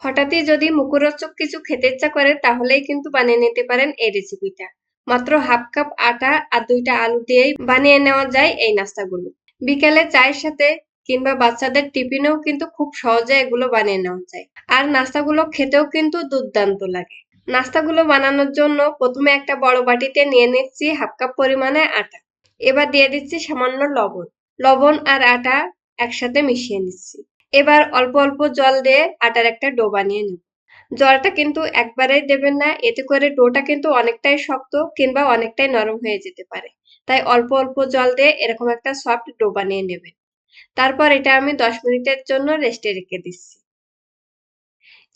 হঠাৎই যদি মুখরোচক কিছু খেতে ইচ্ছা করে তাহলেই কিন্তু বানিয়ে নিতে পারেন এই রেসিপিটা। মাত্র হাফ কাপ আটা আর 2টা আলু দিয়েই বানিয়ে নেওয়া যায় এই নাস্তাগুলো। বিকালে চায়ের সাথে কিংবা বাচ্চাদের টিফিনেও কিন্তু খুব সহজে এগুলো বানিয়ে নেওয়া যায়। আর নাস্তাগুলো খেতেও কিন্তু দুর্দান্ত লাগে। নাস্তাগুলো বানানোর জন্য প্রথমে একটা বড় বাটিতে নিয়ে নিচ্ছি হাফ কাপ পরিমাণে আটা। এবার দিয়ে দিচ্ছি সামান্য লবণ। লবণ আর আটা একসাথে মিশিয়ে নিচ্ছি। এবার অল্প অল্প জল দিয়ে আটার একটা ডো বানিয়ে নেব। জলটা কিন্তু একবারেই দেবেন না, এতে করে ডোটা কিন্তু অনেকটাই শক্ত কিংবা অনেকটাই নরম হয়ে যেতে পারে। তাই অল্প অল্প জল দিয়ে এরকম একটা সফট ডো বানিয়ে নেবেন। তারপর এটা আমি 10 মিনিটের জন্য রেস্টে রেখে দিচ্ছি।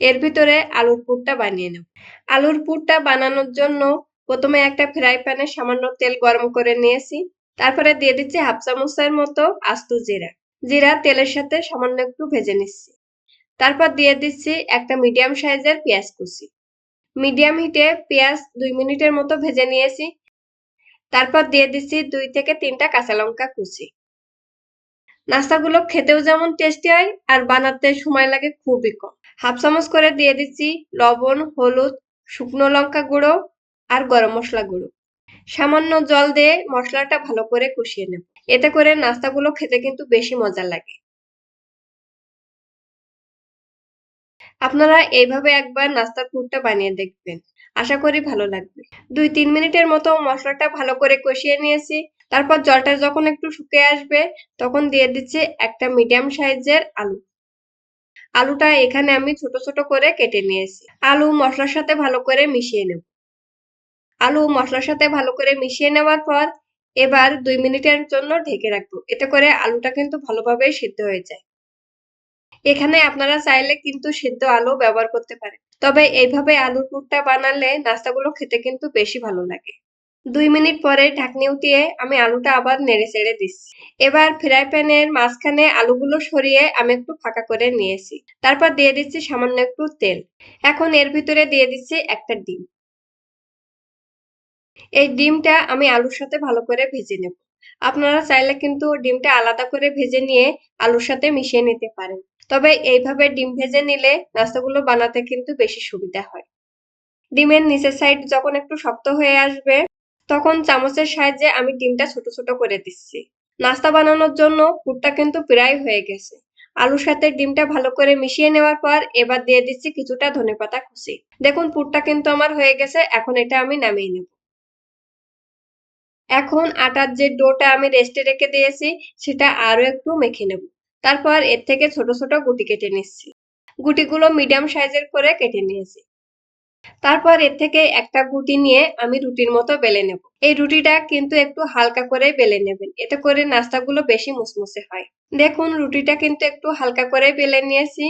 এর ভিতরে আলুর পুরটা বানিয়ে নেব। আলুর পুরটা বানানোর জন্য প্রথমে একটা ফ্রাই প্যানে সামান্য তেল গরম করে নিয়েছি। তারপরে দিয়ে দিচ্ছি হাফ চামচের মতো আস্ত জিরা। জিরা তেলের সাথে সামান্য একটু ভেজে নিচ্ছি। তারপর দিয়ে দিচ্ছি একটা মিডিয়াম সাইজের পেঁয়াজ কুচি। মিডিয়াম হিটে পেঁয়াজ 2 মিনিটের মতো ভেজে নিয়েছি। তারপর দিয়ে দিচ্ছি 2 থেকে 3টা কাঁচা লঙ্কা কুচি। নাস্তাগুলো খেতেও যেমন টেস্টি হয় আর বানাতে সময় লাগে খুবই কম। হাফ চামচ করে দিয়ে দিচ্ছি লবণ, হলুদ, শুকনো লঙ্কা গুঁড়ো আর গরম মশলা গুঁড়ো। সামান্য জল দিয়ে মশলাটা ভালো করে কষিয়ে নেব। এতে করে নাস্তাগুলো খেতে কিন্তু বেশি মজা লাগে। আপনারা এইভাবে একবার নাস্তার পুরটা বানিয়ে দেখবেন, আশা করি ভালো লাগবে। 2-3 মিনিটের মতো মশলাটা ভালো করে কষিয়ে নিয়েছি। তারপর জলটা যখন একটু শুকিয়ে আসবে তখন দিয়ে দিচ্ছি একটা মিডিয়াম সাইজের আলু। আলুটা এখানে আমি ছোট ছোট করে কেটে নিয়েছি। আলু মশলার সাথে ভালো করে মিশিয়ে নেব। আলু মশলার সাথে ভালো করে মিশিয়ে নেওয়ার পর এবার 2 মিনিটের জন্য ঢেকে রাখবো। এতে করে আলুটা কিন্তু ভালোভাবে সিদ্ধ হয়ে যায়। এখানে আপনারা চাইলে কিন্তু সিদ্ধ আলু ব্যবহার করতে পারেন, তবে এইভাবে আলুর পুরটা বানালে নাস্তাগুলো খেতে কিন্তু বেশি ভালো লাগে। 2 মিনিট পরে ঢাকনি উঠিয়ে আমি আলুটা আবার নেড়ে চেড়ে দিচ্ছি। এবার ফ্রাই প্যানের মাঝখানে আলুগুলো সরিয়ে আমি একটু ফাঁকা করে নিয়েছি। তারপর দিয়ে দিচ্ছি সামান্য একটু তেল। এখন এর ভিতরে দিয়ে দিচ্ছি একটা ডিম। এই ডিমটা আমি আলুর সাথে ভালো করে ভেজে নেব। আপনারা চাইলে কিন্তু ডিমটা আলাদা করে ভেজে নিয়ে আলুর সাথে মিশিয়ে নিতে পারেন, তবে এইভাবে ডিম ভেজে নিলে নাস্তাগুলো বানাতে কিন্তু বেশি সুবিধা হয়। ডিমের নিচের সাইড যখন একটু শক্ত হয়ে আসবে তখন চামচের সাহায্যে আমি ডিমটা ছোট ছোট করে দিচ্ছি। নাস্তা বানানোর জন্য পুরটা কিন্তু প্রায় হয়ে গেছে। আলুর সাথে ডিমটা ভালো করে মিশিয়ে নেওয়ার পর এবার দিয়ে দিচ্ছি কিছুটা ধনেপাতা কুচি। দেখুন পুরটা কিন্তু আমার হয়ে গেছে, এখন এটা আমি নামিয়ে নেব। এখন আটার যে ডোটা আমি রেস্টে রেখে দিয়েছি সেটা আরো একটু মেখে নেব। তারপর এর থেকে ছোট ছোট গুটি কেটে নিচ্ছি। গুটিগুলো মিডিয়াম সাইজের করে কেটে নিয়েছি। তারপর এর থেকে একটা গুটি নিয়ে আমি রুটির মতো বেলে নেব। এই রুটিটা কিন্তু একটু হালকা করে বেলে নেবেন, এতে করে নাস্তাগুলো বেশি মুসমুসে হয়। দেখুন রুটিটা কিন্তু একটু হালকা করে বেলে নিয়েছি।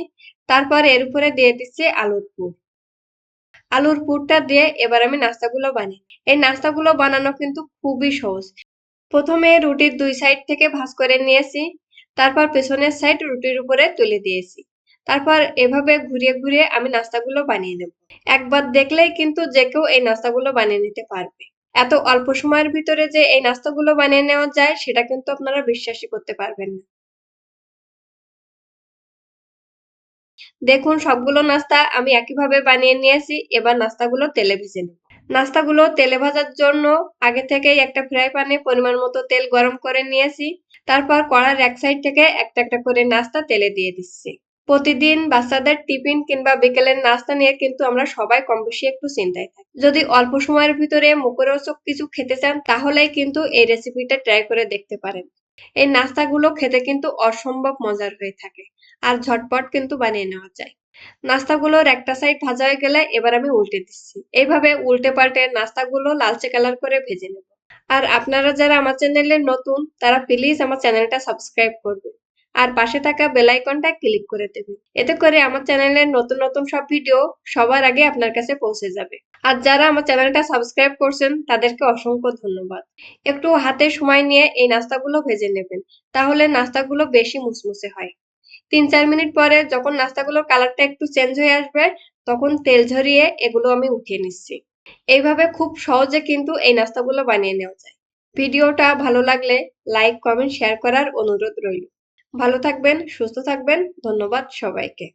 তারপর এর উপরে দিয়ে দিচ্ছি আলুর পুর। আলুর পুরটা দিয়ে এবার আমি নাস্তাগুলো বানাই। এই নাস্তাগুলো বানানো কিন্তু খুবই সহজ। প্রথমে রুটির 2 সাইড থেকে ভাঁজ করে নিয়েছি। তারপর পেছনের সাইড রুটির উপরে তুলে দিয়েছি। তারপর এভাবে ঘুরিয়ে ঘুরিয়ে আমি নাস্তাগুলো বানিয়ে নেব। একবার দেখলেই কিন্তু যে কেউ এই নাস্তাগুলো বানিয়ে নিতে পারবে। এত অল্প সময়ের ভিতরে যে এই নাস্তাগুলো বানিয়ে নেওয়া যায় সেটা কিন্তু আপনারা বিশ্বাসই করতে পারবেন না। দেখুন সবগুলো নাস্তা আমি একইভাবে বানিয়ে নিয়েছি। এবার নাস্তাগুলো তেলে ভেজে নেব। নাস্তাগুলো তেলে ভাজার জন্য আগে থেকেই একটা ফ্রাই প্যানে পরিমাণ মতো তেল গরম করে নিয়েছি। তারপর কড়ার এক সাইড থেকে একটা একটা করে নাস্তা তেলে দিয়ে দিচ্ছি। প্রতিদিন বাচ্চাদের টিফিন কিংবা বিকেলের নাস্তা নিয়ে কিন্তু আমরা সবাই কম বেশি একটু চিন্তায় থাকি। যদি অল্প সময়ের ভিতরে মুখরোচক কিছু খেতে চান তাহলেই কিন্তু এই রেসিপিটা ট্রাই করে দেখতে পারেন। এই নাস্তাগুলো খেতে কিন্তু অসম্ভব মজার হয়ে থাকে আর ঝটপট কিন্তু বানিয়ে নেওয়া যায়। নাস্তাগুলোর একটা সাইড ভাজা হয়ে গেলে এবার আমি উল্টে দিচ্ছি। এইভাবে উল্টে পাল্টে নাস্তাগুলো লালচে কালার করে ভেজে নেব। আর আপনারা যারা আমার চ্যানেলে নতুন তারা প্লিজ আমার চ্যানেলটা সাবস্ক্রাইব করবেন আর পাশে থাকা বেল আইকনটা ক্লিক করে দেবেন। এতে করে আমার চ্যানেলের নতুন নতুন সব ভিডিও সবার আগে আপনার কাছে পৌঁছে যাবে। আর যারা আমার চ্যানেলটা সাবস্ক্রাইব করছেন তাদেরকে অসংখ্য ধন্যবাদ। একটু হাতে সময় নিয়ে এই নাস্তাগুলো ভেজে নেবেন, তাহলে নাস্তাগুলো বেশি মুসমুসে হয়। 3-4 মিনিট পরে যখন নাস্তাগুলোর কালারটা একটু চেঞ্জ হয়ে আসবে তখন তেল ঝরিয়ে এগুলো আমি উঠিয়ে নিচ্ছি। এইভাবে খুব সহজে কিন্তু এই নাস্তাগুলো বানিয়ে নেওয়া যায়। ভিডিওটা ভালো লাগলে লাইক, কমেন্ট, শেয়ার করার অনুরোধ রইল। ভালো থাকবেন, সুস্থ থাকবেন। ধন্যবাদ সবাইকে।